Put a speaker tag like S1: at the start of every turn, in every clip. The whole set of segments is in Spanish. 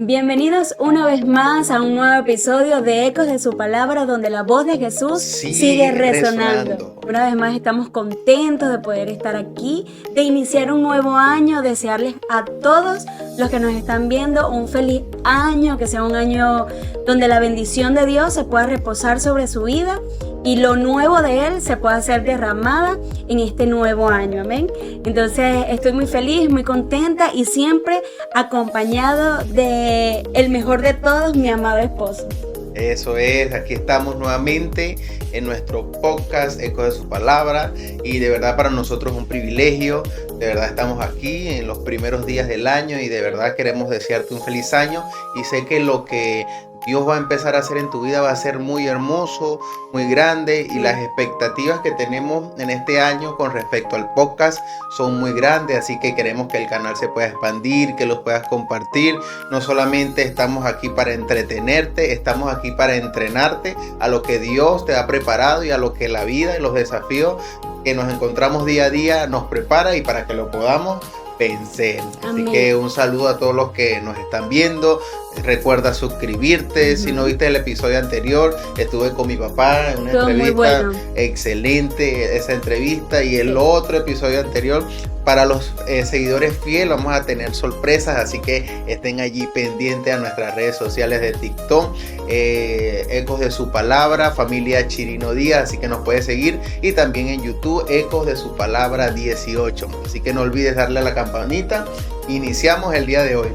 S1: Bienvenidos una vez más a un nuevo episodio de Ecos de su Palabra, donde la voz de Jesús sigue resonando. Una vez más estamos contentos de poder estar aquí, de iniciar un nuevo año, desearles a todos los que nos están viendo un feliz año, que sea un año donde la bendición de Dios se pueda reposar sobre su vida y lo nuevo de Él se pueda ser derramada en este nuevo año, amén. Entonces estoy muy feliz, muy contenta y siempre acompañado de el mejor de todos, mi amado esposo.
S2: Eso es, aquí estamos nuevamente en nuestro podcast Eco de su Palabra y de verdad para nosotros es un privilegio, de verdad estamos aquí en los primeros días del año y de verdad queremos desearte un feliz año y sé que lo que Dios va a empezar a hacer en tu vida va a ser muy hermoso, muy grande y las expectativas que tenemos en este año con respecto al podcast son muy grandes, así que queremos que el canal se pueda expandir, que los puedas compartir. No solamente estamos aquí para entretenerte, estamos aquí para entrenarte a lo que Dios te ha preparado y a lo que la vida y los desafíos que nos encontramos día a día nos prepara y para que lo podamos vencer. Amén. Así que un saludo a todos los que nos están viendo. Recuerda suscribirte. Si no viste el episodio anterior, estuve con mi papá en una entrevista excelente, esa entrevista, y el otro episodio anterior. Para los seguidores fieles vamos a tener sorpresas, así que estén allí pendientes a nuestras redes sociales de TikTok, Ecos de su Palabra, familia Chirino Díaz, así que nos puedes seguir, y también en YouTube, Ecos de su Palabra 18. Así que no olvides darle a la campanita. Iniciamos el día de hoy.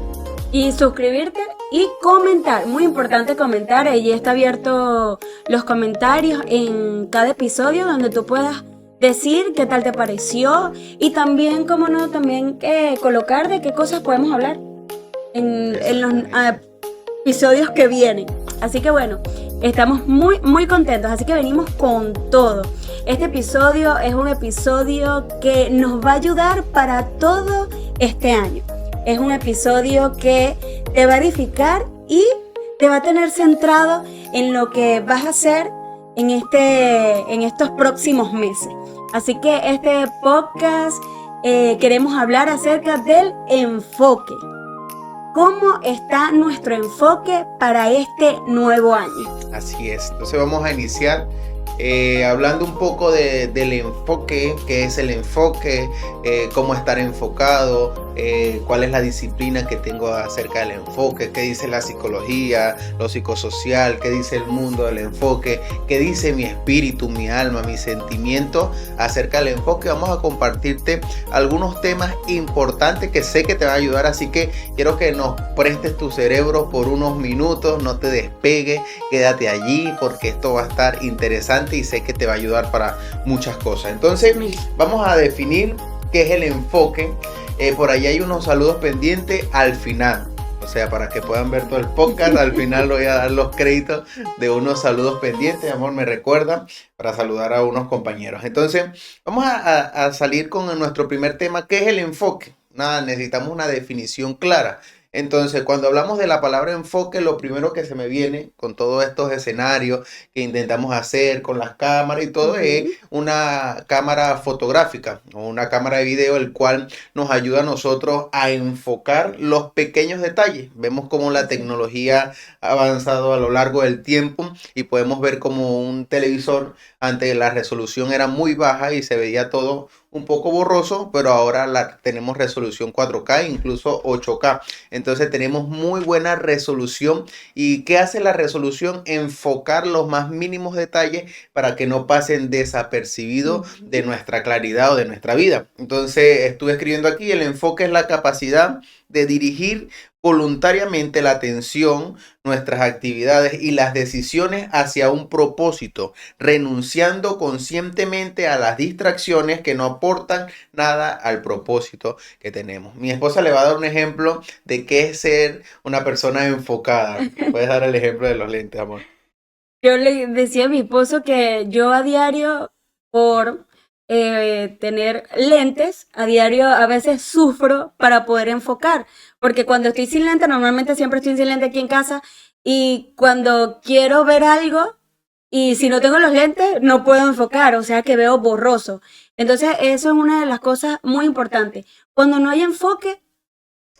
S1: Y suscribirte y comentar, muy importante comentar, allí está abierto los comentarios en cada episodio donde tú puedas decir qué tal te pareció y también, como no, también colocar de qué cosas podemos hablar en los episodios que vienen. Así que bueno, estamos muy contentos, así que venimos con todo. Este episodio es un episodio que nos va a ayudar para todo este año. Es un episodio que te va a edificar y te va a tener centrado en lo que vas a hacer en estos próximos meses. Así que este podcast queremos hablar acerca del enfoque. ¿Cómo está nuestro enfoque para este nuevo año?
S2: Así es. Entonces vamos a iniciar hablando un poco del enfoque, qué es el enfoque, cómo estar enfocado, cuál es la disciplina que tengo acerca del enfoque, qué dice la psicología, lo psicosocial, qué dice el mundo del enfoque, qué dice mi espíritu, mi alma, mi sentimiento acerca del enfoque. Vamos a compartirte algunos temas importantes que sé que te van a ayudar, así que quiero que nos prestes tu cerebro por unos minutos, no te despegues, quédate allí porque esto va a estar interesante y sé que te va a ayudar para muchas cosas. Entonces vamos a definir qué es el enfoque. Por ahí hay unos saludos pendientes al final, o sea, para que puedan ver todo el podcast. Al final le voy a dar los créditos de unos saludos pendientes. Amor, me recuerda para saludar a unos compañeros. Entonces vamos a salir con nuestro primer tema, ¿qué es el enfoque? Nada, necesitamos una definición clara. Entonces, cuando hablamos de la palabra enfoque, lo primero que se me viene con todos estos escenarios que intentamos hacer con las cámaras y todo es una cámara fotográfica o una cámara de video, el cual nos ayuda a nosotros a enfocar los pequeños detalles. Vemos cómo la tecnología ha avanzado a lo largo del tiempo y podemos ver como un televisor, antes la resolución era muy baja y se veía todo un poco borroso, pero ahora tenemos resolución 4K, incluso 8K. Entonces tenemos muy buena resolución. ¿Y qué hace la resolución? Enfocar los más mínimos detalles para que no pasen desapercibidos de nuestra claridad o de nuestra vida. Entonces estuve escribiendo aquí, el enfoque es la capacidad de dirigir voluntariamente la atención, nuestras actividades y las decisiones hacia un propósito, renunciando conscientemente a las distracciones que no aportan nada al propósito que tenemos. Mi esposa le va a dar un ejemplo de qué es ser una persona enfocada. Puedes dar el ejemplo de los lentes, amor.
S1: Yo le decía a mi esposo que yo a diario, por tener lentes, a diario a veces sufro para poder enfocar, porque cuando estoy sin lentes, normalmente siempre estoy sin lentes aquí en casa, y cuando quiero ver algo, y si no tengo los lentes, no puedo enfocar, o sea que veo borroso. Entonces eso es una de las cosas muy importantes. Cuando no hay enfoque,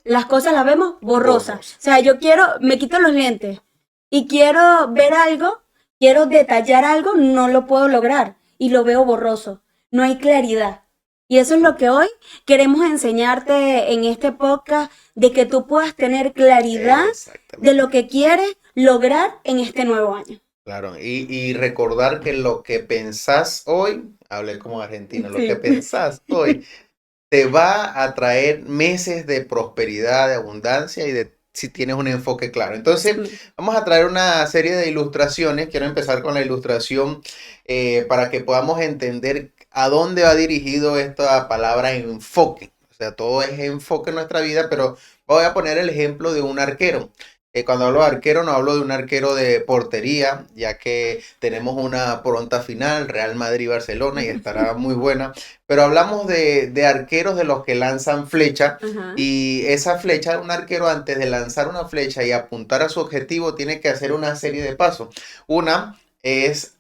S1: las cosas las vemos borrosas.
S2: Borrosa.
S1: O sea, yo me quito los lentes y quiero ver algo, quiero detallar algo, no lo puedo lograr y lo veo borroso. No hay claridad. Y eso es lo que hoy queremos enseñarte en este podcast, de que tú puedas tener claridad de
S2: Exactamente.
S1: lo que quieres lograr en este nuevo año.
S2: Claro, y recordar que lo que pensás hoy, hablé como argentino, lo que
S1: Sí.
S2: pensás hoy te va a traer meses de prosperidad, de abundancia y de si tienes un enfoque claro. Entonces, vamos a traer una serie de ilustraciones. Quiero empezar con la ilustración para que podamos entender a dónde va dirigido esta palabra enfoque. O sea, todo es enfoque en nuestra vida, pero voy a poner el ejemplo de un arquero. Cuando hablo de arquero, no hablo de un arquero de portería, ya que tenemos una pronta final, Real Madrid-Barcelona, y estará muy buena. Pero hablamos de arqueros de los que lanzan flecha,
S1: Ajá.
S2: y esa flecha, un arquero antes de lanzar una flecha y apuntar a su objetivo, tiene que hacer una serie de pasos. Una es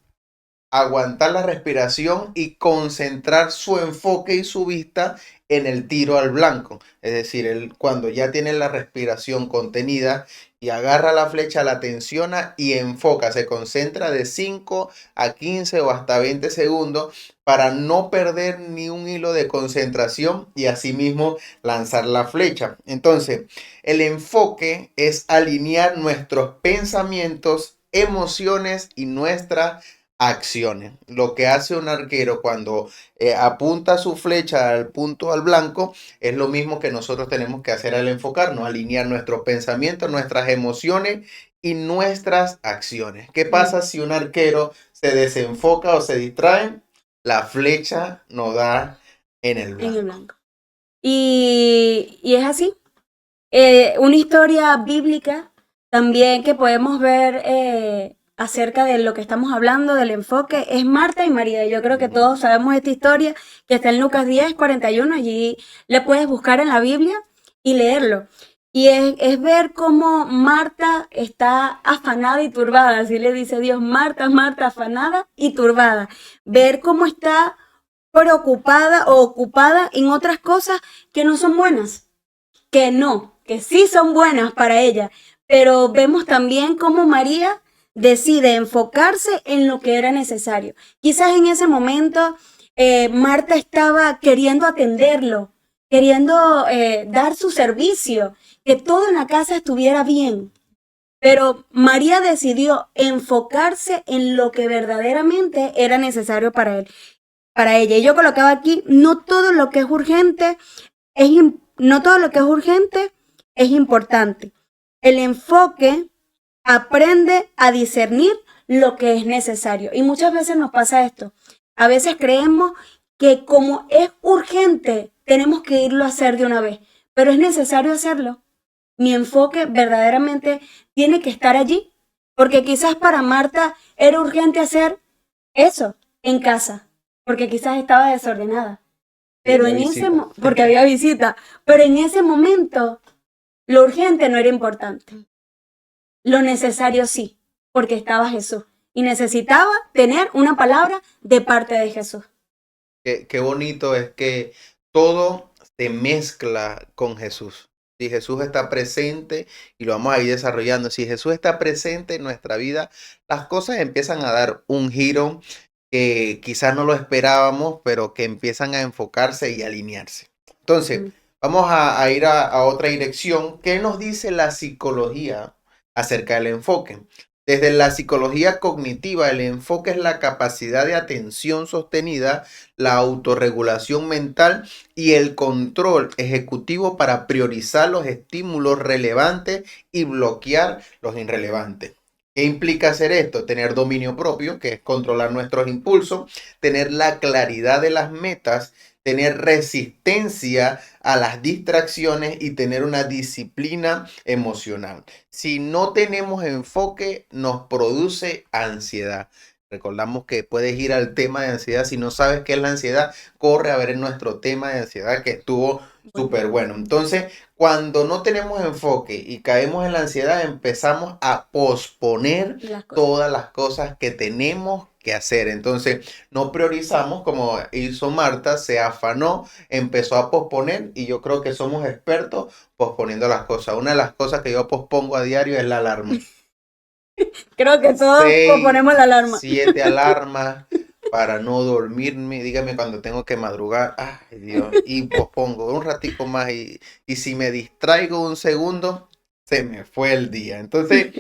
S2: aguantar la respiración y concentrar su enfoque y su vista en el tiro al blanco. Es decir, él cuando ya tiene la respiración contenida y agarra la flecha, la tensiona y enfoca, se concentra de 5 a 15 o hasta 20 segundos para no perder ni un hilo de concentración y asimismo lanzar la flecha. Entonces, el enfoque es alinear nuestros pensamientos, emociones y nuestra acciones. Lo que hace un arquero cuando apunta su flecha al punto al blanco es lo mismo que nosotros tenemos que hacer al enfocarnos, alinear nuestros pensamientos, nuestras emociones y nuestras acciones. ¿Qué pasa si un arquero se desenfoca o se distrae? La flecha no da en el
S1: En el
S2: blanco.
S1: blanco. Y es así. Una historia bíblica también que podemos ver acerca de lo que estamos hablando, del enfoque, es Marta y María. Yo creo que todos sabemos esta historia, que está en Lucas 10:41, allí la puedes buscar en la Biblia y leerlo. Y es ver cómo Marta está afanada y turbada, así le dice Dios: Marta, Marta, afanada y turbada. Ver cómo está preocupada o ocupada en otras cosas que no son buenas, que sí son buenas para ella, pero vemos también cómo María decide enfocarse en lo que era necesario. Quizás en ese momento Marta estaba queriendo atenderlo, queriendo dar su servicio, que todo en la casa estuviera bien. Pero María decidió enfocarse en lo que verdaderamente era necesario para ella. Y yo colocaba aquí: no todo lo que es urgente no todo lo que es urgente es importante. El enfoque aprende a discernir lo que es necesario. Y muchas veces nos pasa esto. A veces creemos que como es urgente, tenemos que irlo a hacer de una vez. Pero es necesario hacerlo. Mi enfoque verdaderamente tiene que estar allí. Porque quizás para Marta era urgente hacer eso en casa. Porque quizás estaba desordenada. Pero porque había visita, pero en ese momento lo urgente no era importante. Lo necesario sí, porque estaba Jesús y necesitaba tener una palabra de parte de Jesús.
S2: Qué bonito es que todo se mezcla con Jesús. Si Jesús está presente, y lo vamos a ir desarrollando, si Jesús está presente en nuestra vida, las cosas empiezan a dar un giro que quizás no lo esperábamos, pero que empiezan a enfocarse y alinearse. Entonces, vamos a ir a otra dirección. ¿Qué nos dice la psicología acerca del enfoque? Desde la psicología cognitiva, el enfoque es la capacidad de atención sostenida, la autorregulación mental y el control ejecutivo para priorizar los estímulos relevantes y bloquear los irrelevantes. ¿Qué implica hacer esto? Tener dominio propio, que es controlar nuestros impulsos, tener la claridad de las metas, tener resistencia a las distracciones y tener una disciplina emocional. Si no tenemos enfoque, nos produce ansiedad. Recordamos que puedes ir al tema de ansiedad. Si no sabes qué es la ansiedad, corre a ver nuestro tema de ansiedad, que estuvo súper bueno. Entonces, cuando no tenemos enfoque y caemos en la ansiedad, empezamos a posponer todas las cosas que tenemos que hacer. Entonces, no priorizamos como hizo Marta, se afanó, empezó a posponer y yo creo que somos expertos posponiendo las cosas. Una de las cosas que yo pospongo a diario es la alarma.
S1: Creo que todos
S2: 6,
S1: ponemos la alarma.
S2: 7 alarmas para no dormirme. Dígame cuando tengo que madrugar. Ay, Dios. Y pospongo un ratico más y si me distraigo un segundo, se me fue el día. Entonces,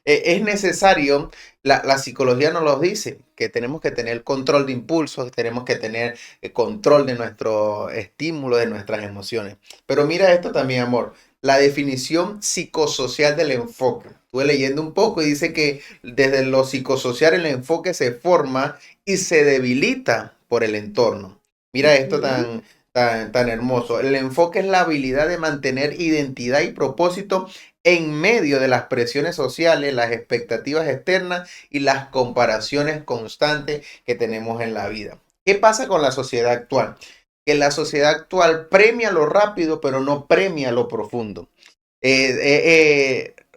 S2: es necesario, la psicología nos lo dice, que tenemos que tener control de impulsos, tenemos que tener control de nuestro estímulo, de nuestras emociones. Pero mira esto también, amor. La definición psicosocial del enfoque. Estuve leyendo un poco y dice que desde lo psicosocial el enfoque se forma y se debilita por el entorno. Mira esto
S1: Ujú.
S2: tan hermoso. El enfoque es la habilidad de mantener identidad y propósito en medio de las presiones sociales, las expectativas externas y las comparaciones constantes que tenemos en la vida. ¿Qué pasa con la sociedad actual? Que la sociedad actual premia lo rápido, pero no premia lo profundo.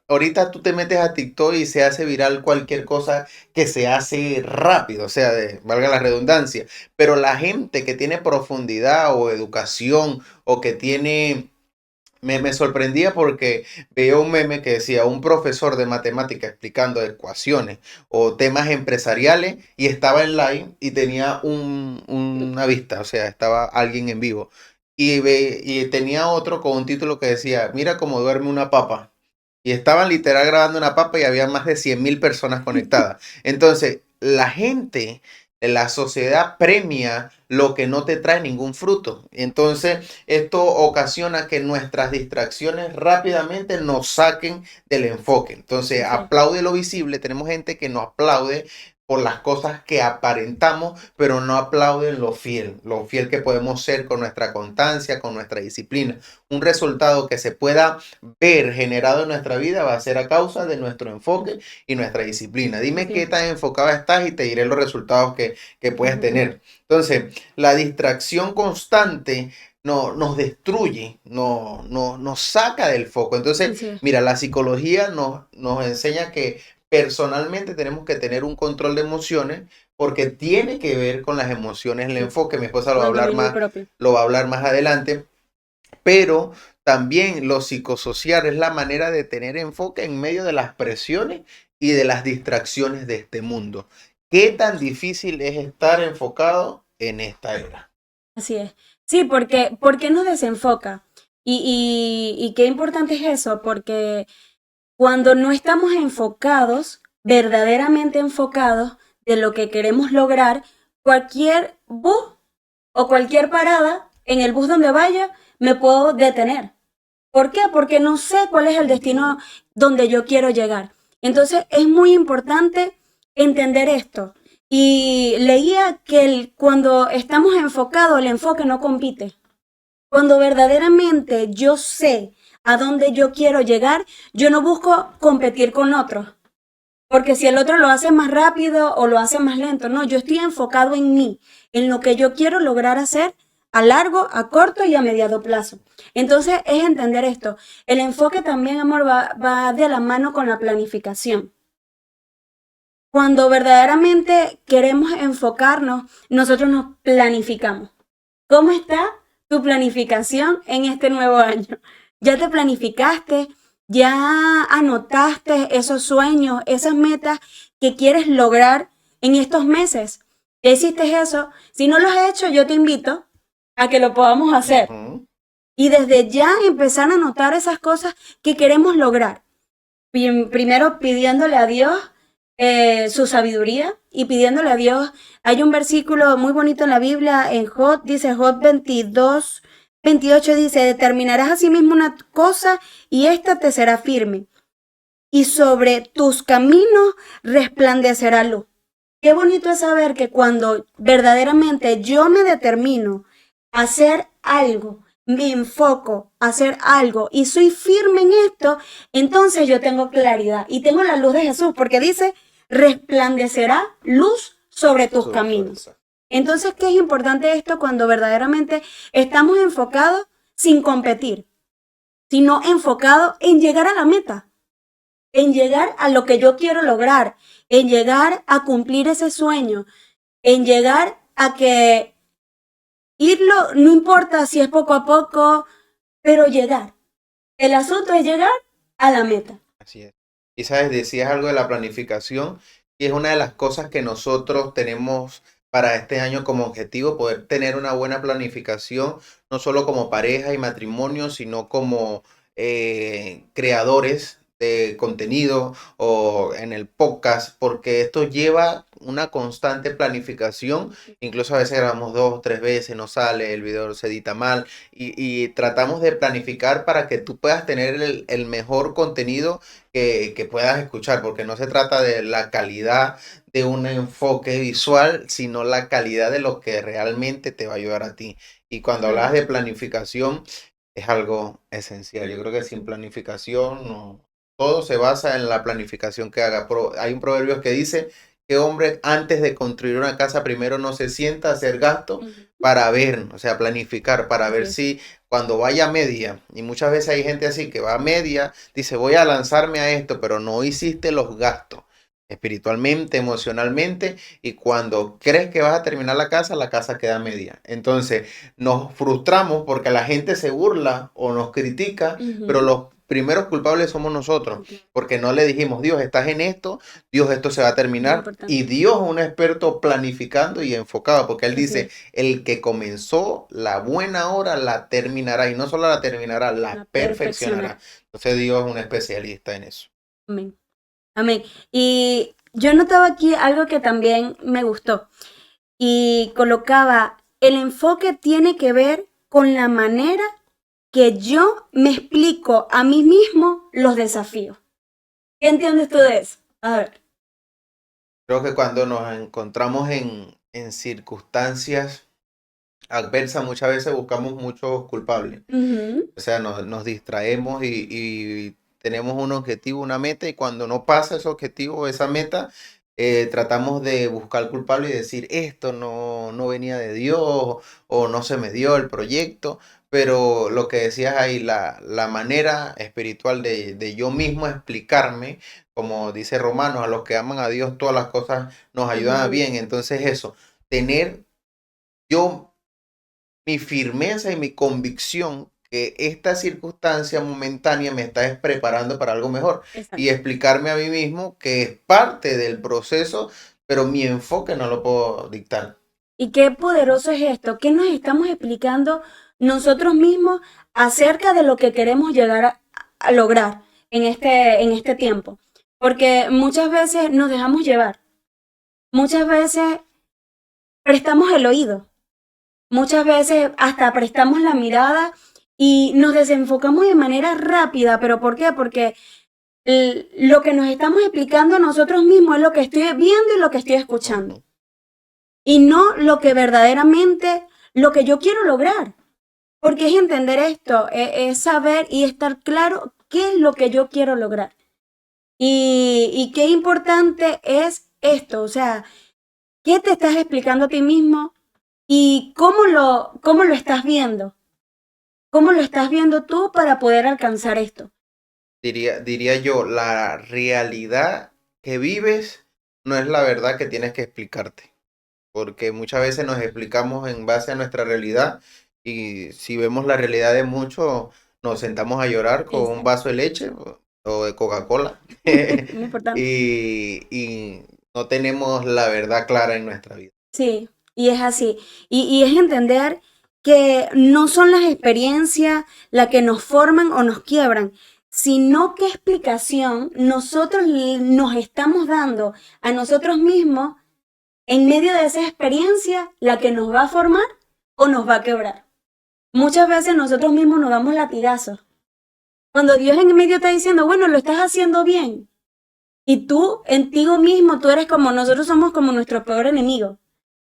S2: Ahorita tú te metes a TikTok y se hace viral cualquier cosa que se hace rápido, o sea, valga la redundancia, pero la gente que tiene profundidad o educación o que tiene me sorprendía porque veía un meme que decía un profesor de matemática explicando ecuaciones o temas empresariales y estaba en live y tenía una vista, o sea, estaba alguien en vivo. Y tenía otro con un título que decía, mira cómo duerme una papa. Y estaban literal grabando una papa y había más de 100.000 personas conectadas. Entonces, la gente, la sociedad premia lo que no te trae ningún fruto. Entonces, esto ocasiona que nuestras distracciones rápidamente nos saquen del enfoque. Entonces,
S1: Sí.
S2: aplaude lo visible. Tenemos gente que no aplaude por las cosas que aparentamos, pero no aplauden lo fiel que podemos ser con nuestra constancia, con nuestra disciplina. Un resultado que se pueda ver generado en nuestra vida va a ser a causa de nuestro enfoque y nuestra disciplina. Dime
S1: Así
S2: qué
S1: es.
S2: tan enfocada estás y te diré los resultados que puedes
S1: Ujú.
S2: tener. Entonces, la distracción constante nos destruye, nos saca del foco. Entonces,
S1: Así es.
S2: mira, la psicología nos enseña que personalmente tenemos que tener un control de emociones porque tiene que ver con las emociones el
S1: Sí.
S2: enfoque. Mi esposa
S1: Con dominio propio.
S2: lo va a hablar más adelante, pero también lo psicosocial es la manera de tener enfoque en medio de las presiones y de las distracciones de este mundo. ¿Qué tan difícil es estar enfocado en esta era?
S1: Así es. Sí, porque nos desenfoca. Y qué importante es eso, porque cuando no estamos enfocados, verdaderamente enfocados de lo que queremos lograr, cualquier bus o cualquier parada en el bus donde vaya, me puedo detener. ¿Por qué? Porque no sé cuál es el destino
S2: Ujú.
S1: donde yo quiero llegar. Entonces es muy importante entender esto. Y leía que cuando estamos enfocados, el enfoque no compite. Cuando verdaderamente yo sé a dónde yo quiero llegar, yo no busco competir con otros. Porque si el otro lo hace más rápido o lo hace más lento, no, yo estoy enfocado en mí, en lo que yo quiero lograr hacer a largo, a corto y a mediano plazo. Entonces es entender esto. El enfoque también, amor, va de la mano con la planificación. Cuando verdaderamente queremos enfocarnos, nosotros nos planificamos. ¿Cómo está tu planificación en este nuevo año? ¿Ya te planificaste? ¿Ya anotaste esos sueños, esas metas que quieres lograr en estos meses? ¿Ya hiciste eso? Si no lo has hecho, yo te invito a que lo podamos hacer.
S2: Ujú.
S1: Y desde ya empezar a anotar esas cosas que queremos lograr. Primero pidiéndole a Dios su sabiduría y pidiéndole a Dios. Hay un versículo muy bonito en la Biblia, en Job, dice Job 22, 28 dice, determinarás a sí mismo una cosa y ésta te será firme. Y sobre tus caminos resplandecerá luz. Qué bonito es saber que cuando verdaderamente yo me determino a hacer algo, me enfoco a hacer algo y soy firme en esto, entonces yo tengo claridad y tengo la luz de Jesús, porque dice, resplandecerá luz sobre tus caminos. Entonces, ¿qué es importante esto cuando verdaderamente estamos enfocados sin competir, sino enfocados en llegar a la meta, en llegar a lo que yo quiero lograr? en llegar a cumplir ese sueño, en llegar a que irlo, no importa si es poco a poco, pero llegar. El asunto es llegar a la meta.
S2: Así es. Y sabes, decías algo de la planificación y es una de las cosas que nosotros tenemos para este año como objetivo, poder tener una buena planificación, no solo como pareja y matrimonio, sino como creadores de contenido o en el podcast, porque esto lleva una constante planificación. Incluso a veces grabamos 2 o 3 veces, no sale, el video se edita mal y tratamos de planificar para que tú puedas tener el mejor contenido que puedas escuchar, porque no se trata de la calidad de un enfoque visual, sino la calidad de lo que realmente te va a ayudar a ti. Y cuando hablas de planificación, es algo esencial. Yo creo que sin planificación, todo se basa en la planificación que haga. Hay un proverbio que dice que hombre antes de construir una casa primero no se sienta a hacer gasto para ver, o sea, planificar, para ver si cuando vaya a media, y muchas veces hay gente así que va a media, dice voy a lanzarme a esto, pero no hiciste los gastos espiritualmente, emocionalmente, y cuando crees que vas a terminar la casa queda media. Entonces nos frustramos porque la gente se burla o nos critica, pero los primeros culpables somos nosotros, porque no le dijimos, Dios, estás en esto, Dios, esto se va a terminar, y Dios es un experto planificando y enfocado, porque Él dice, el que comenzó la buena obra la terminará, y no solo la terminará, la perfeccionará. Entonces Dios es un especialista en eso.
S1: Amén. Amén. Y yo notaba aquí algo que también me gustó y colocaba, el enfoque tiene que ver con la manera que yo me explico a mí mismo los desafíos. ¿Qué entiendes tú de eso? A ver.
S2: Creo que cuando nos encontramos en circunstancias adversas, muchas veces buscamos muchos culpables. O sea, nos distraemos y tenemos un objetivo, una meta, y cuando no pasa ese objetivo, esa meta, tratamos de buscar culpable y decir, esto no venía de Dios o no se me dio el proyecto. Pero lo que decías ahí, la manera espiritual de yo mismo explicarme, como dice Romanos, a los que aman a Dios, todas las cosas nos ayudan a bien. Entonces eso, tener yo mi firmeza y mi convicción que esta circunstancia momentánea me está preparando para algo mejor.
S1: Exacto.
S2: Y explicarme a mí mismo que es parte del proceso, pero mi enfoque no lo puedo dictar.
S1: Y qué poderoso es esto, que nos estamos explicando nosotros mismos acerca de lo que queremos llegar a lograr en este tiempo. Porque muchas veces nos dejamos llevar, muchas veces prestamos el oído, muchas veces hasta prestamos la mirada y nos desenfocamos de manera rápida. ¿Pero por qué? Porque lo que nos estamos explicando a nosotros mismos es lo que estoy viendo y lo que estoy escuchando. Y no lo que verdaderamente, lo que yo quiero lograr. Porque es entender esto, es saber y estar claro qué es lo que yo quiero lograr. Y qué importante es esto, o sea, ¿qué te estás explicando a ti mismo y cómo lo estás viendo? ¿Cómo lo estás viendo tú para poder alcanzar esto?
S2: Diría yo, la realidad que vives no es la verdad que tienes que explicarte. Porque muchas veces nos explicamos en base a nuestra realidad y si vemos la realidad de muchos, nos sentamos a llorar con un vaso de leche o de Coca-Cola
S1: Muy importante.
S2: y no tenemos la verdad clara en nuestra vida.
S1: Sí, y es así. Y es entender que no son las experiencias las que nos forman o nos quiebran, sino qué explicación nosotros nos estamos dando a nosotros mismos en medio de esa experiencia, la que nos va a formar o nos va a quebrar. Muchas veces nosotros mismos nos damos latigazos. Cuando Dios en medio está diciendo, bueno, lo estás haciendo bien. Y tú, en ti mismo, tú eres como, nosotros somos como nuestro peor enemigo.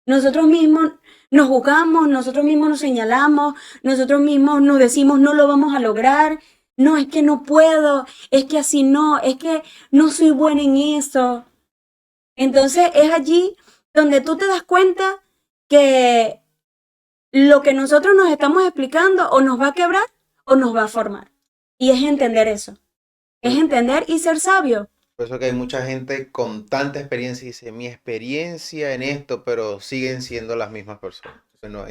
S1: Nosotros mismos nos juzgamos, nosotros mismos nos señalamos, nosotros mismos nos decimos, no lo vamos a lograr. No, es que no puedo, es que así no, es que no soy buena en eso. Entonces es allí donde tú te das cuenta que lo que nosotros nos estamos explicando o nos va a quebrar o nos va a formar. Y es entender eso. Es entender y ser sabio.
S2: Por eso que hay mucha gente con tanta experiencia y dice, mi experiencia en esto, pero siguen siendo las mismas personas. Entonces no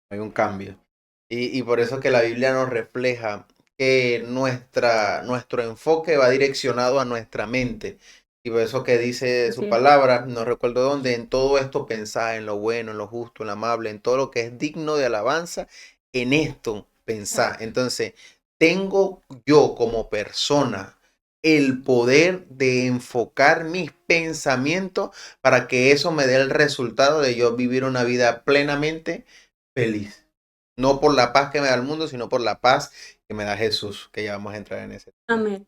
S2: hay un cambio. Y por eso que la Biblia nos refleja que nuestro enfoque va direccionado a nuestra mente. Y por eso que dice su
S1: Así es.
S2: palabra, no recuerdo dónde, en todo esto pensar en lo bueno, en lo justo, en lo amable, en todo lo que es digno de alabanza, en esto pensar.
S1: Exacto.
S2: Entonces, tengo yo como persona el poder de enfocar mis pensamientos para que eso me dé el resultado de yo vivir una vida plenamente feliz. No por la paz que me da el mundo, sino por la paz que me da Jesús, que ya vamos a entrar en ese tema.
S1: Amén.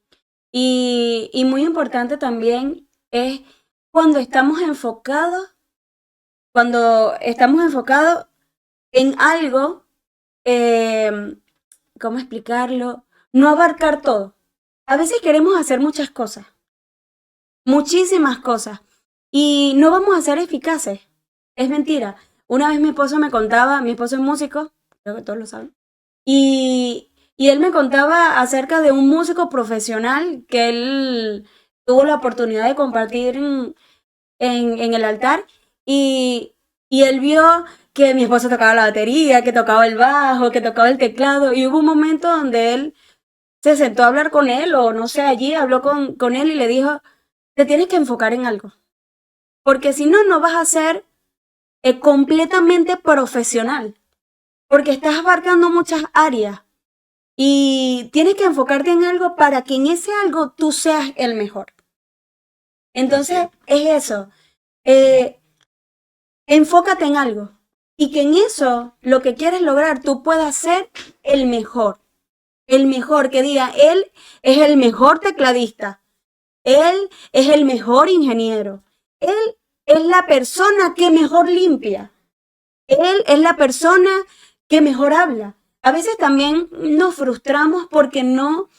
S1: Y muy importante también es cuando estamos enfocados, cuando estamos enfocados en algo, eh, ¿cómo explicarlo? No abarcar todo. A veces queremos hacer muchas cosas, muchísimas cosas, y no vamos a ser eficaces. Es mentira. Una vez mi esposo me contaba, mi esposo es músico, creo que todos lo saben, y él me contaba acerca de un músico profesional que él tuvo la oportunidad de compartir en el altar, y, y él vio que mi esposo tocaba la batería, que tocaba el bajo, que tocaba el teclado, y hubo un momento donde él se sentó a hablar con él, o no sé, allí habló con él y le dijo, te tienes que enfocar en algo, porque si no, no vas a ser completamente profesional, porque estás abarcando muchas áreas y tienes que enfocarte en algo para que en ese algo tú seas el mejor.
S2: Así
S1: Entonces,
S2: es.
S1: es eso. eh, Enfócate en algo y que en eso, lo que quieres lograr, tú puedas ser el mejor. El mejor, que diga, él es el mejor tecladista, él es el mejor ingeniero, él es la persona que mejor limpia, él es la persona que mejor habla. A veces también nos frustramos porque no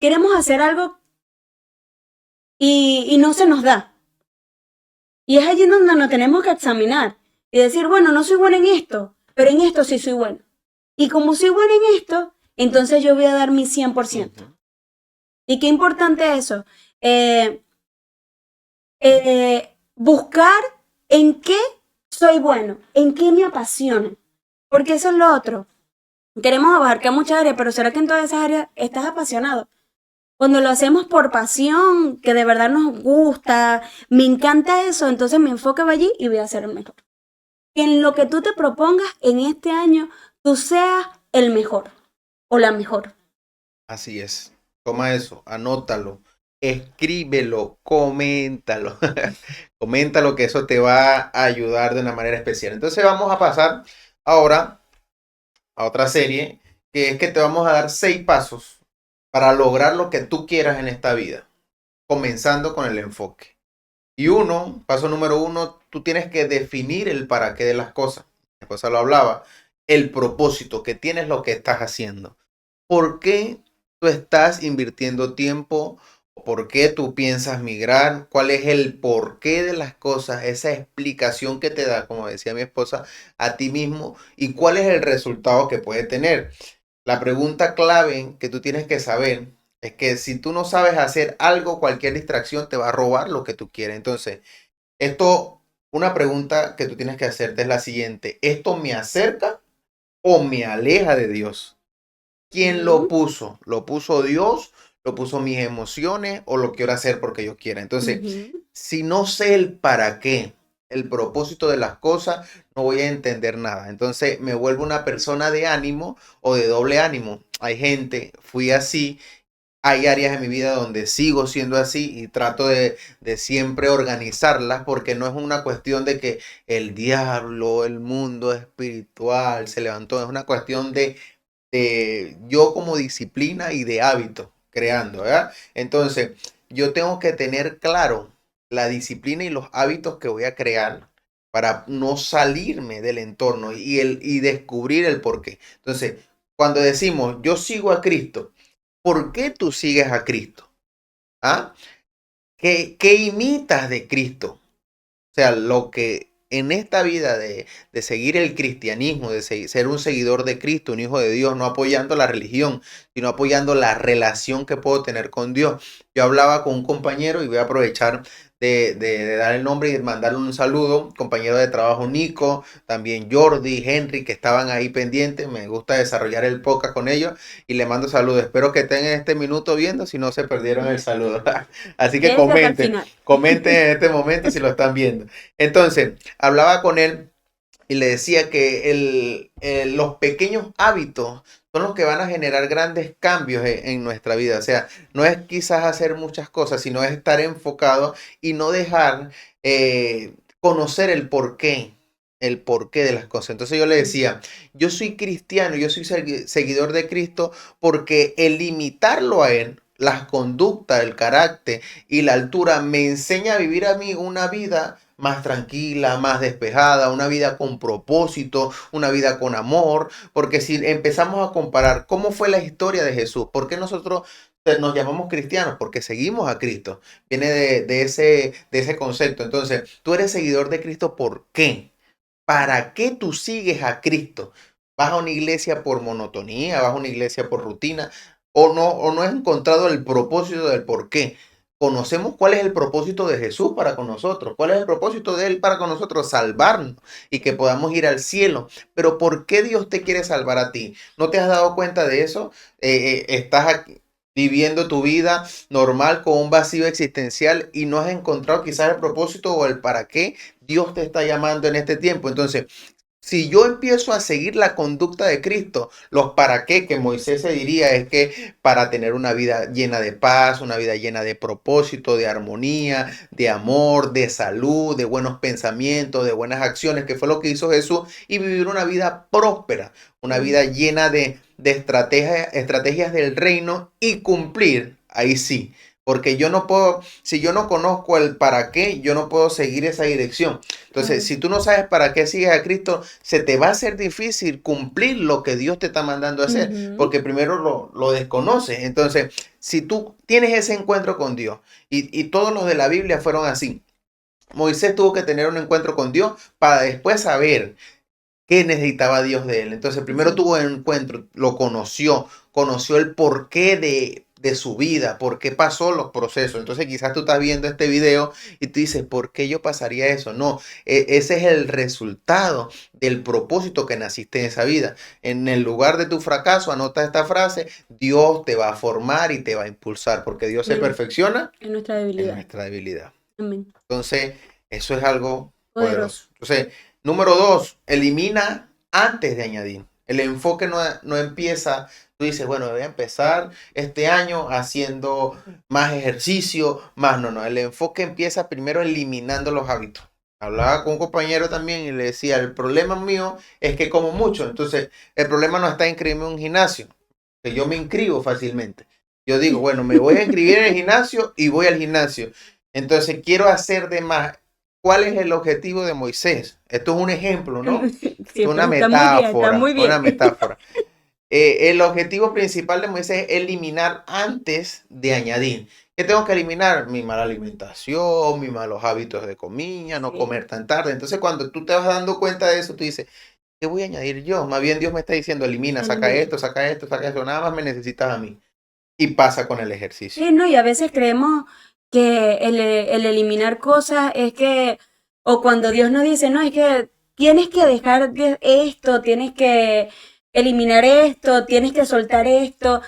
S1: queremos hacer algo y no se nos da. Y es allí donde nos tenemos que examinar y decir, bueno, no soy bueno en esto, pero en esto sí soy bueno. Y como soy bueno en esto, entonces yo voy a dar mi 100%.
S2: Ujú.
S1: Y qué importante eso. Eh, Buscar en qué soy bueno, en qué me apasiona. Porque eso es lo otro. Queremos abarcar muchas áreas, pero ¿será que en todas esas áreas estás apasionado? Cuando lo hacemos por pasión, que de verdad nos gusta, me encanta eso, entonces mi enfoque va allí y voy a ser el mejor. Que en lo que tú te propongas en este año, tú seas el mejor o la mejor.
S2: Así es. Toma eso, anótalo, escríbelo, coméntalo. Coméntalo que eso te va a ayudar de una manera especial. Entonces vamos a pasar ahora a otra serie, que es que te vamos a dar 6 pasos para lograr lo que tú quieras en esta vida, comenzando con el enfoque. Y paso número 1, tú tienes que definir el para qué de las cosas. Mi esposa lo hablaba, el propósito, que tienes lo que estás haciendo. ¿Por qué tú estás invirtiendo tiempo? ¿Por qué tú piensas migrar? ¿Cuál es el porqué de las cosas? Esa explicación que te da, como decía mi esposa, a ti mismo y cuál es el resultado que puede tener. La pregunta clave que tú tienes que saber es que si tú no sabes hacer algo, cualquier distracción te va a robar lo que tú quieres. Entonces, una pregunta que tú tienes que hacerte es la siguiente. ¿Esto me acerca o me aleja de Dios? ¿Quién lo
S1: Ujú,
S2: puso? ¿Lo puso Dios? ¿Lo puso mis emociones? ¿O lo quiero hacer porque yo quiera? Entonces,
S1: ujú.
S2: si no sé el para qué, el propósito de las cosas, no voy a entender nada. Entonces, me vuelvo una persona de ánimo o de doble ánimo. Hay gente, fui así. Hay áreas en mi vida donde sigo siendo así y trato de siempre organizarlas porque no es una cuestión de que el diablo, el mundo espiritual se levantó. Es una cuestión de yo como disciplina y de hábito creando, ¿verdad? Entonces, yo tengo que tener claro la disciplina y los hábitos que voy a crear para no salirme del entorno y descubrir el porqué. Entonces, cuando decimos yo sigo a Cristo, ¿por qué tú sigues a Cristo? ¿Ah? ¿Qué imitas de Cristo? O sea, lo que en esta vida de seguir el cristianismo, de ser un seguidor de Cristo, un hijo de Dios, no apoyando la religión, sino apoyando la relación que puedo tener con Dios. Yo hablaba con un compañero y voy a aprovechar de dar el nombre y mandarle un saludo, compañero de trabajo Nico, también Jordi, Henry, que estaban ahí pendientes. Me gusta desarrollar el podcast con ellos y le mando saludos. Espero que estén en este minuto viendo, si no se perdieron el saludo. Así que comenten en este momento si lo están viendo. Entonces, hablaba con él y le decía que los pequeños hábitos son los que van a generar grandes cambios en nuestra vida. O sea, no es quizás hacer muchas cosas, sino es estar enfocado y no dejar conocer el porqué de las cosas. Entonces yo le decía, yo soy cristiano, yo soy seguidor de Cristo porque el limitarlo a Él, las conductas, el carácter y la altura me enseña a vivir a mí una vida más tranquila, más despejada, una vida con propósito, una vida con amor, porque si empezamos a comparar cómo fue la historia de Jesús, ¿por qué nosotros nos llamamos cristianos? Porque seguimos a Cristo. Viene de ese concepto. Entonces, tú eres seguidor de Cristo, ¿por qué? ¿Para qué tú sigues a Cristo? ¿Vas a una iglesia por monotonía? ¿Vas a una iglesia por rutina? O no has encontrado el propósito del por qué? Conocemos cuál es el propósito de Jesús para con nosotros. ¿Cuál es el propósito de Él para con nosotros? Salvarnos y que podamos ir al cielo. Pero ¿por qué Dios te quiere salvar a ti? ¿No te has dado cuenta de eso? Estás aquí viviendo tu vida normal con un vacío existencial y no has encontrado quizás el propósito o el para qué Dios te está llamando en este tiempo. Entonces, si yo empiezo a seguir la conducta de Cristo, los para qué que Moisés se diría es que para tener una vida llena de paz, una vida llena de propósito, de armonía, de amor, de salud, de buenos pensamientos, de buenas acciones, que fue lo que hizo Jesús, y vivir una vida próspera, una vida llena de estrategias del reino y cumplir, ahí sí. Porque yo no puedo, si yo no conozco el para qué, yo no puedo seguir esa dirección. Entonces, si tú no sabes para qué sigues a Cristo, se te va a hacer difícil cumplir lo que Dios te está mandando a hacer, porque primero lo desconoces. Entonces, si tú tienes ese encuentro con Dios, y todos los de la Biblia fueron así, Moisés tuvo que tener un encuentro con Dios para después saber qué necesitaba Dios de él. Entonces, primero tuvo un encuentro, lo conoció el porqué de su vida, por qué pasó los procesos. Entonces, quizás tú estás viendo este video y tú dices, ¿por qué yo pasaría eso? No, ese es el resultado del propósito que naciste en esa vida. En el lugar de tu fracaso, anota esta frase: Dios te va a formar y te va a impulsar, porque Dios se perfecciona
S1: en nuestra
S2: en
S1: debilidad.
S2: nuestra debilidad.
S1: Amén.
S2: Entonces, eso es algo poderoso. Entonces, número 2, elimina antes de añadir. El enfoque no empieza, tú dices, bueno, voy a empezar este año haciendo más ejercicio, más no. El enfoque empieza primero eliminando los hábitos. Hablaba con un compañero también y le decía, el problema mío es que como mucho. Entonces, el problema no está en inscribirme en un gimnasio, que yo me inscribo fácilmente. Yo digo, bueno, me voy a inscribir en el gimnasio y voy al gimnasio. Entonces, quiero hacer de más. ¿Cuál es el objetivo de Moisés? Esto es un ejemplo, ¿no?
S1: Sí,
S2: una
S1: metáfora. Está muy bien.
S2: Una metáfora. El objetivo principal de Moisés es eliminar antes de añadir. ¿Qué tengo que eliminar? Mi mala alimentación, mis malos hábitos de comida, no comer tan tarde. Entonces, cuando tú te vas dando cuenta de eso, tú dices, ¿qué voy a añadir yo? Más bien Dios me está diciendo, elimina, saca esto, saca esto, saca eso. Nada más me necesitas a mí. Y pasa con el ejercicio.
S1: Sí, no, y a veces creemos que el eliminar cosas es que, o cuando Dios nos dice, no, es que tienes que dejar esto, tienes que eliminar esto, tienes que soltar esto.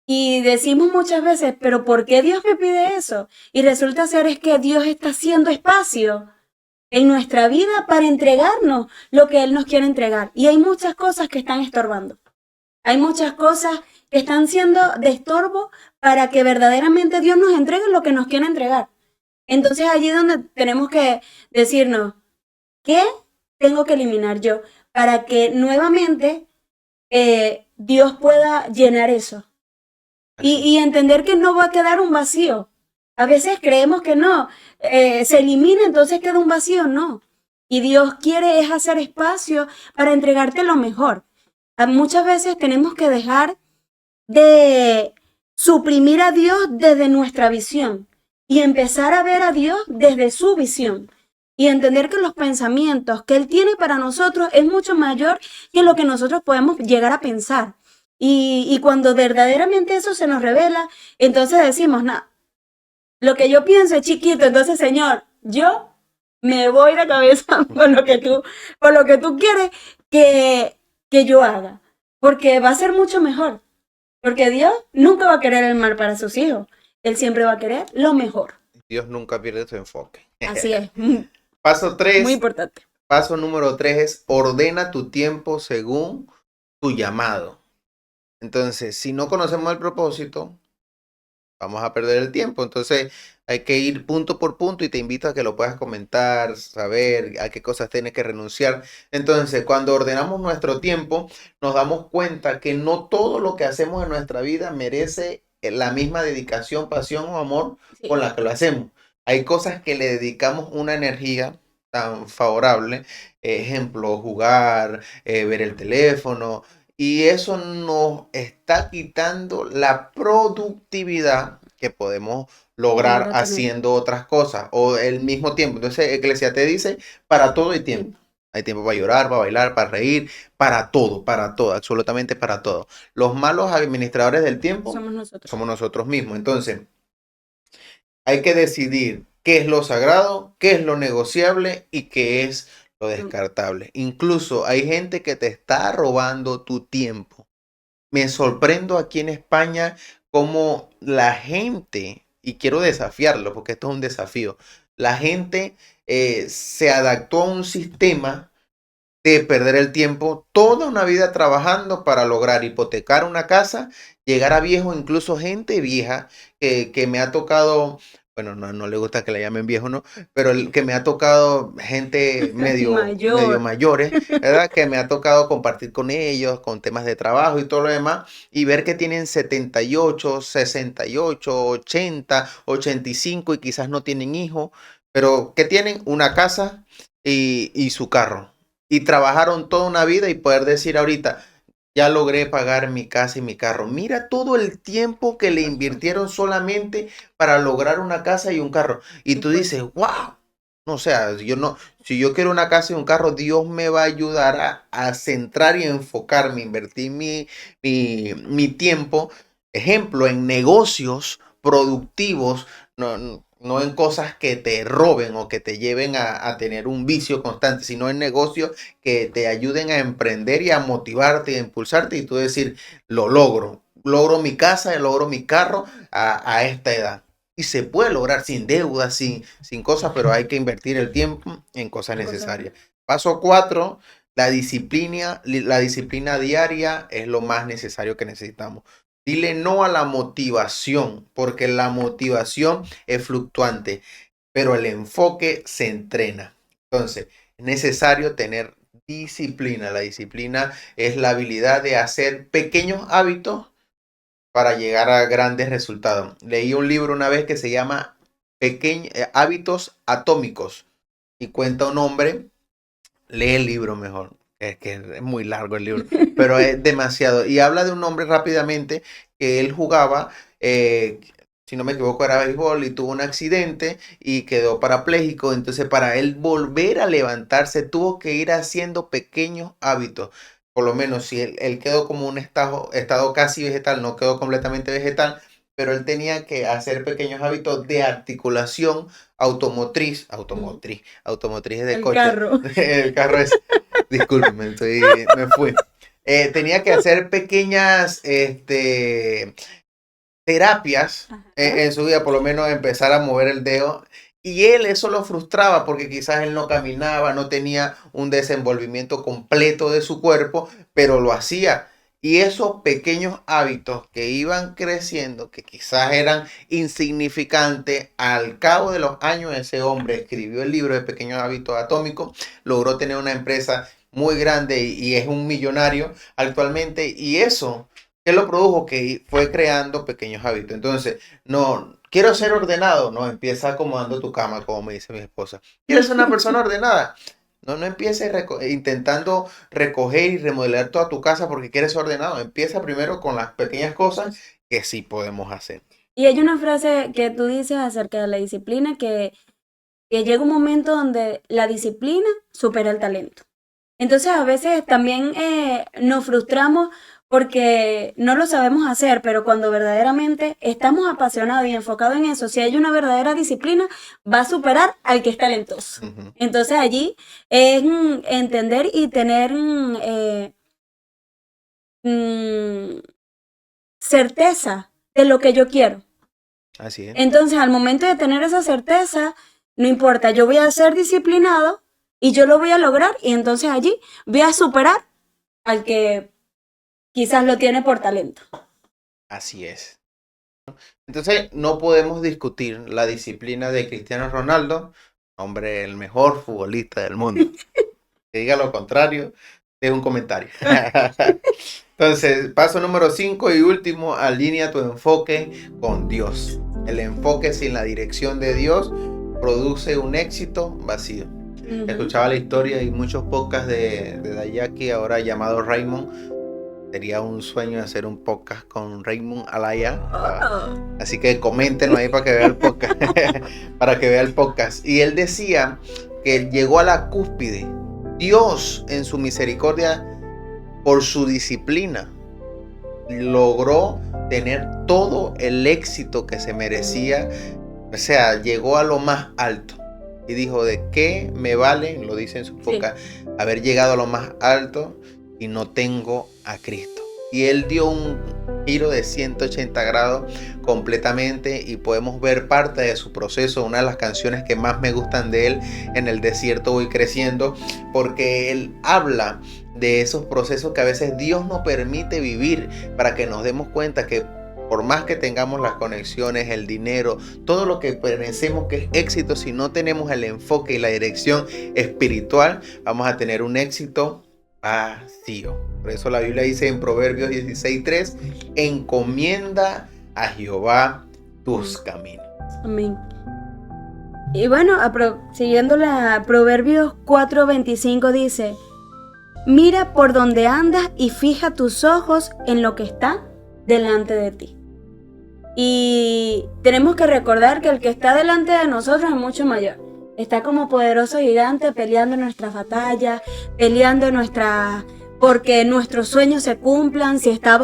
S1: Y decimos muchas veces, pero ¿por qué Dios me pide eso? Y resulta ser es que Dios está haciendo espacio en nuestra vida para entregarnos lo que Él nos quiere entregar. Y hay muchas cosas que están estorbando. Hay muchas cosas que están siendo de estorbo para que verdaderamente Dios nos entregue lo que nos quiere entregar. Entonces allí es donde tenemos que decirnos, ¿qué tengo que eliminar yo? Para que nuevamente Dios pueda llenar eso. Y entender que no va a quedar un vacío. A veces creemos que no, se elimina, entonces queda un vacío, no. Y Dios quiere es hacer espacio para entregarte lo mejor. Muchas veces tenemos que dejar de suprimir a Dios desde nuestra visión y empezar a ver a Dios desde su visión. y entender que los pensamientos que Él tiene para nosotros es mucho mayor que lo que nosotros podemos llegar a pensar. Y cuando verdaderamente eso se nos revela, entonces decimos, no, lo que yo pienso es chiquito, entonces Señor, yo me voy de cabeza por lo que tú quieres que yo haga, porque va a ser mucho mejor, porque Dios nunca va a querer el mal para sus hijos, Él siempre va a querer lo mejor.
S2: Dios nunca pierde su enfoque.
S1: Así es,
S2: Paso
S1: muy
S2: 3,
S1: importante.
S2: paso número 3 es ordena tu tiempo según tu llamado. Entonces, si no conocemos el propósito, vamos a perder el tiempo. Entonces, hay que ir punto por punto y te invito a que lo puedas comentar, saber a qué cosas tienes que renunciar. Entonces, cuando ordenamos nuestro tiempo, nos damos cuenta que no todo lo que hacemos en nuestra vida merece la misma dedicación, pasión o amor con
S1: Sí.
S2: la que lo hacemos. Hay cosas que le dedicamos una energía tan favorable, ejemplo, jugar, ver el teléfono, y eso nos está quitando la productividad que podemos lograr
S1: Ahora tener.
S2: haciendo otras cosas o el mismo tiempo. Entonces, Eclesiastés dice, para todo hay tiempo. Hay tiempo para llorar, para bailar, para reír, para todo, absolutamente para todo. Los malos administradores del tiempo
S1: Somos nosotros.
S2: somos nosotros mismos. Entonces, hay que decidir qué es lo sagrado, qué es lo negociable y qué es lo descartable. Incluso hay gente que te está robando tu tiempo. Me sorprendo aquí en España cómo la gente, y quiero desafiarlo porque esto es un desafío, la gente se adaptó a un sistema de perder el tiempo toda una vida trabajando para lograr hipotecar una casa, llegar a viejo, incluso gente vieja que me ha tocado, bueno, no le gusta que le llamen viejo, ¿no? Pero el que me ha tocado gente medio
S1: Mayor.
S2: mayores, ¿verdad? Que me ha tocado compartir con ellos, con temas de trabajo y todo lo demás, y ver que tienen 78, 68, 80, 85 y quizás no tienen hijos, pero que tienen una casa y su carro y trabajaron toda una vida y poder decir ahorita, ya logré pagar mi casa y mi carro. Mira todo el tiempo que le invirtieron solamente para lograr una casa y un carro. Y tú dices, wow. O sea, yo no, si yo quiero una casa y un carro, Dios me va a ayudar a centrar y enfocarme, invertir mi tiempo, ejemplo, en negocios productivos, no en cosas que te roben o que te lleven a tener un vicio constante, sino en negocios que te ayuden a emprender y a motivarte y a impulsarte y tú decir, lo logro mi casa, logro mi carro a esta edad. Y se puede lograr sin deudas, sin cosas, pero hay que invertir el tiempo en cosas necesarias. Paso 4, la disciplina diaria es lo más necesario que necesitamos. Dile no a la motivación, porque la motivación es fluctuante, pero el enfoque se entrena. Entonces, es necesario tener disciplina. La disciplina es la habilidad de hacer pequeños hábitos para llegar a grandes resultados. Leí un libro una vez que se llama Hábitos Atómicos y cuenta un hombre, lee el libro mejor, es que es muy largo el libro, pero es demasiado. Y habla de un hombre rápidamente que él jugaba, si no me equivoco, era béisbol y tuvo un accidente y quedó parapléjico. Entonces, para él volver a levantarse, tuvo que ir haciendo pequeños hábitos. Por lo menos, si él quedó como un estado casi vegetal, no quedó completamente vegetal, pero él tenía que hacer pequeños hábitos de articulación automotriz es de
S1: El
S2: coche.
S1: carro.
S2: El carro es, discúlpeme, me fui. Tenía que hacer pequeñas terapias en su vida, por lo menos empezar a mover el dedo. Y él eso lo frustraba porque quizás él no caminaba, no tenía un desenvolvimiento completo de su cuerpo, pero lo hacía. Y esos pequeños hábitos que iban creciendo, que quizás eran insignificantes, al cabo de los años ese hombre escribió el libro de Pequeños Hábitos Atómicos, logró tener una empresa muy grande y es un millonario actualmente. Y eso, ¿qué lo produjo? Que fue creando pequeños hábitos. Entonces, no, quiero ser ordenado, no, empieza acomodando tu cama, como me dice mi esposa. ¿Quieres ser una persona ordenada? No empieces intentando recoger y remodelar toda tu casa porque quieres ordenado. Empieza primero con las pequeñas cosas que sí podemos hacer.
S1: Y hay una frase que tú dices acerca de la disciplina que que llega un momento donde la disciplina supera el talento. Entonces a veces también nos frustramos porque no lo sabemos hacer, pero cuando verdaderamente estamos apasionados y enfocados en eso, si hay una verdadera disciplina, va a superar al que es talentoso.
S2: Ujú.
S1: Entonces allí es entender y tener certeza de lo que yo quiero.
S2: Así es.
S1: Entonces, al momento de tener esa certeza, no importa, yo voy a ser disciplinado y yo lo voy a lograr, y entonces allí voy a superar al que quizás lo tiene por talento.
S2: Así es. Entonces, no podemos discutir la disciplina de Cristiano Ronaldo, hombre, el mejor futbolista del mundo. Que diga lo contrario, deje un comentario. Entonces, paso número 5 y último, alinea tu enfoque con Dios. El enfoque sin la dirección de Dios produce un éxito vacío.
S1: Ujú.
S2: Escuchaba la historia y muchos podcasts de Dayaki, ahora llamado Raymond. Sería un sueño hacer un podcast con Raymond Alaya.
S1: Oh.
S2: Así que coméntenlo ahí para que vea el podcast. Para que vea el podcast. Y él decía que él llegó a la cúspide. Dios, en su misericordia, por su disciplina, logró tener todo el éxito que se merecía. O sea, llegó a lo más alto. Y dijo, ¿de qué me vale? Lo dice en su podcast, haber llegado a lo más alto y no tengo a Cristo. Y él dio un giro de 180 grados completamente, y podemos ver parte de su proceso. Una de las canciones que más me gustan de él, En el desierto voy creciendo, porque él habla de esos procesos que a veces Dios nos permite vivir para que nos demos cuenta que por más que tengamos las conexiones, el dinero, todo lo que pensemos que es éxito, si no tenemos el enfoque y la dirección espiritual, vamos a tener un éxito vacío. Por eso la Biblia dice en Proverbios 16:3, encomienda a Jehová tus caminos.
S1: Amén. Y bueno, siguiendo la Proverbios 4:25 dice, mira por donde andas y fija tus ojos en lo que está delante de ti. Y tenemos que recordar que el que está delante de nosotros es mucho mayor. Está como poderoso gigante peleando nuestras batallas, peleando porque nuestros sueños se cumplan, si está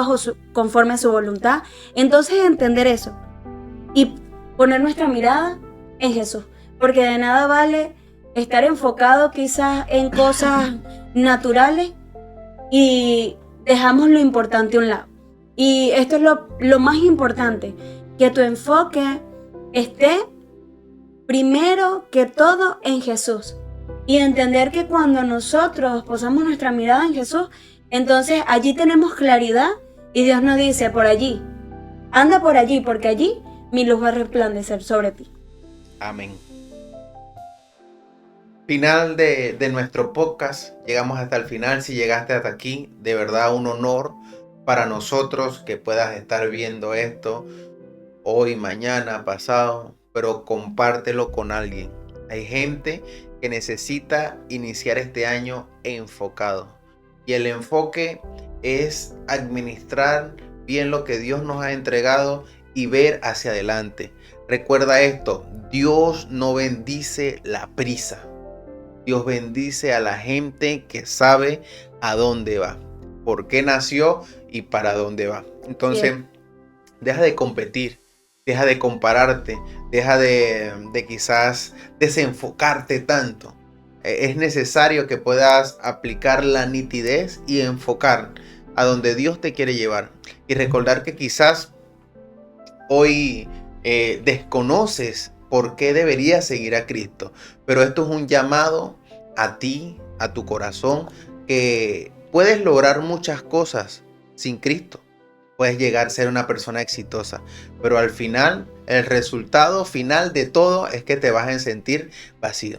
S1: conforme a su voluntad. Entonces entender eso y poner nuestra mirada en Jesús, porque de nada vale estar enfocado quizás en cosas naturales y dejamos lo importante a un lado. Y esto es lo más importante, que tu enfoque esté primero que todo en Jesús. Y entender que cuando nosotros posamos nuestra mirada en Jesús, entonces allí tenemos claridad y Dios nos dice, por allí, anda por allí, porque allí mi luz va a resplandecer sobre ti.
S2: Amén. Final de nuestro podcast. Llegamos hasta el final. Si llegaste hasta aquí, de verdad un honor para nosotros que puedas estar viendo esto hoy, mañana, pasado, pero compártelo con alguien. Hay gente que necesita iniciar este año enfocado, y el enfoque es administrar bien lo que Dios nos ha entregado y ver hacia adelante. Recuerda esto, Dios no bendice la prisa. Dios bendice a la gente que sabe a dónde va, por qué nació y para dónde va. Entonces, deja de competir, deja de compararte, deja de quizás desenfocarte tanto. Es necesario que puedas aplicar la nitidez y enfocar a donde Dios te quiere llevar. Y recordar que quizás hoy desconoces por qué deberías seguir a Cristo. Pero esto es un llamado a ti, a tu corazón, que puedes lograr muchas cosas sin Cristo. Puedes llegar a ser una persona exitosa, pero al final, el resultado final de todo es que te vas a sentir vacío.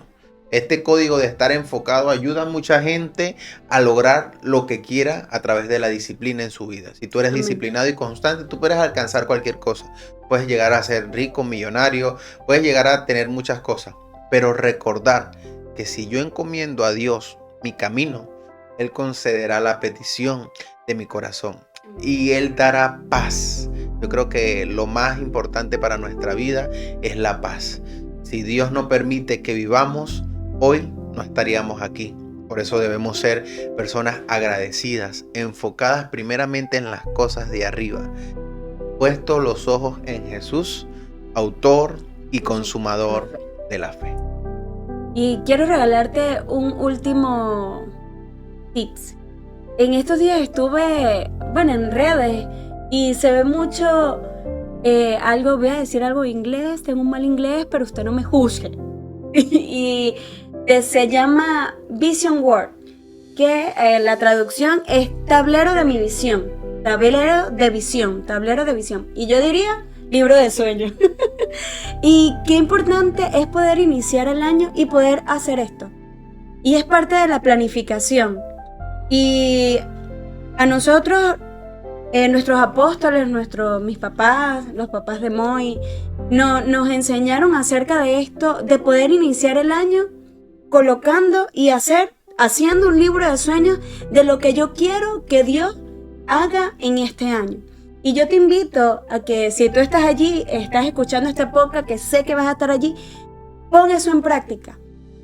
S2: Este código de estar enfocado ayuda a mucha gente a lograr lo que quiera a través de la disciplina en su vida. Si tú eres disciplinado y constante, tú puedes alcanzar cualquier cosa. Puedes llegar a ser rico, millonario, puedes llegar a tener muchas cosas. Pero recordar que si yo encomiendo a Dios mi camino, Él concederá la petición de mi corazón y Él dará paz. Yo creo que lo más importante para nuestra vida es la paz. Si Dios no permite que vivamos, hoy no estaríamos aquí. Por eso debemos ser personas agradecidas, enfocadas primeramente en las cosas de arriba, puesto los ojos en Jesús, autor y consumador de la fe.
S1: Y quiero regalarte un último tips. En estos días estuve, en redes y se ve mucho voy a decir algo en inglés, tengo un mal inglés, pero usted no me juzgue. Y se llama Vision Board, que la traducción es tablero de mi visión, tablero de visión. Y yo diría libro de sueños. Y qué importante es poder iniciar el año y poder hacer esto. Y es parte de la planificación. Y a nosotros, nuestros apóstoles, mis papás, los papás de Moy, nos enseñaron acerca de esto, de poder iniciar el año colocando y haciendo un libro de sueños de lo que yo quiero que Dios haga en este año. Y yo te invito a que si tú estás allí, estás escuchando este podcast, que sé que vas a estar allí, pon eso en práctica.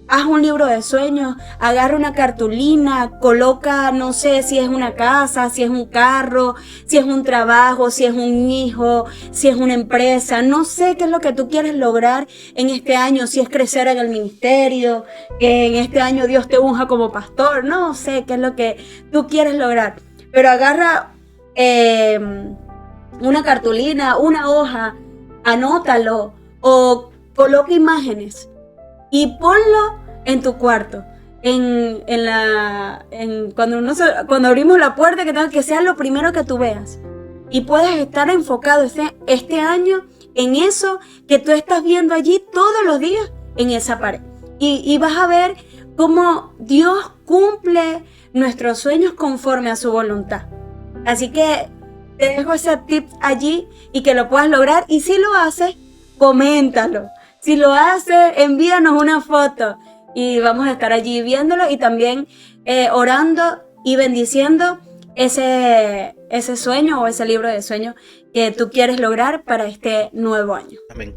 S1: Haz un libro de sueños, agarra una cartulina, coloca, no sé si es una casa, si es un carro, si es un trabajo, si es un hijo, si es una empresa. No sé qué es lo que tú quieres lograr en este año, si es crecer en el ministerio, que en este año Dios te unja como pastor. No sé qué es lo que tú quieres lograr. Pero agarra una cartulina, una hoja, anótalo o coloca imágenes. Y ponlo en tu cuarto, cuando abrimos la puerta, que sea lo primero que tú veas. Y puedas estar enfocado este año en eso que tú estás viendo allí todos los días en esa pared. Y vas a ver cómo Dios cumple nuestros sueños conforme a su voluntad. Así que te dejo ese tip allí y que lo puedas lograr. Y si lo haces, coméntalo. Si lo haces, envíanos una foto y vamos a estar allí viéndolo y también orando y bendiciendo ese sueño o ese libro de sueños que tú quieres lograr para este nuevo año.
S2: Amén.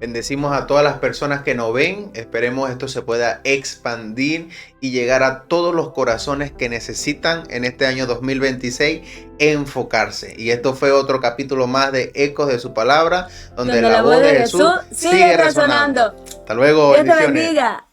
S2: Bendecimos a todas las personas que nos ven. Esperemos esto se pueda expandir y llegar a todos los corazones que necesitan en este año 2026 enfocarse. Y esto fue otro capítulo más de Ecos de su Palabra, donde la voz de Jesús sigue resonando. Hasta luego.
S1: Dios te bendiga.